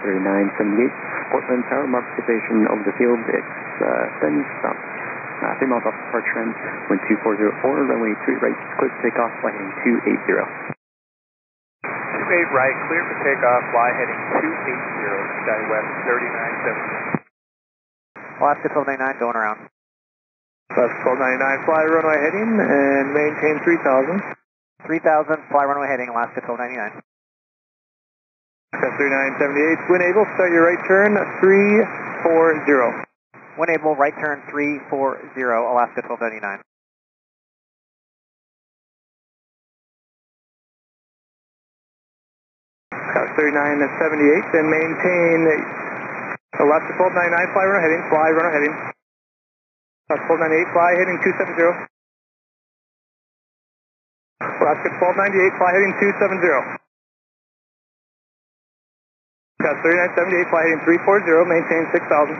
3978, Portland Tower, mark station over the field, it's then stop. 3 miles off departure trend, wind 2404, runway 3 right, clear for takeoff, fly heading 280. 28 right, clear for takeoff, fly heading 280, sky west 3970. Alaska 1299 going around. Alaska 1299, fly runway heading and maintain 3000. 3000, fly runway heading, Alaska 1299. Alaska 3978, wind able, start your right turn, 340. Wind able, right turn 340, Alaska 1299. Alaska 3978, then maintain Alaska 1299, fly runway heading, Alaska 1298, fly heading 270. Alaska 1298, fly heading 270. Alaska 3978, fly heading 340, maintain 6000.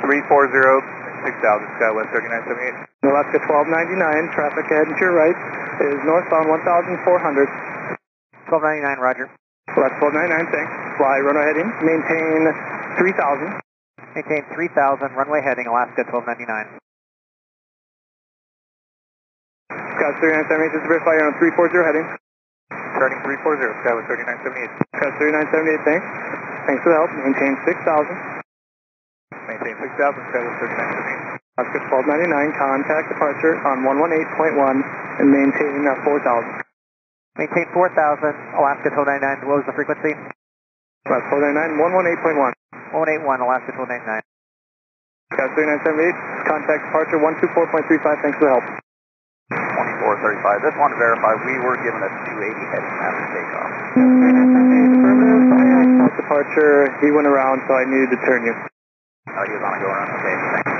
340, 6000, sky west 3978. Alaska 1299, traffic ahead and to your right is northbound 1400. 1299, roger. Alaska 1299, thanks. Fly runway heading, maintain 3000. Maintain 3000, runway heading, Alaska 1299. Sky 3978, this is verify on 340 heading. Starting 340, sky west 3978. Sky 3978, thanks. Thanks for the help, maintain 6000. Maintain 6000, sky west 3978. Alaska 1299, contact departure on 118.1 and maintain 4000. Maintain 4000, Alaska 1299, what was the frequency? Alaska 1299, 118.1. 181, Alaska 1299. Sky 3978, contact departure 124.35, thanks for the help. 2435, just want to verify we were given a 280 heading after takeoff. Departure, he went around, so I needed to turn you. Oh, he was on a go around, okay, thanks.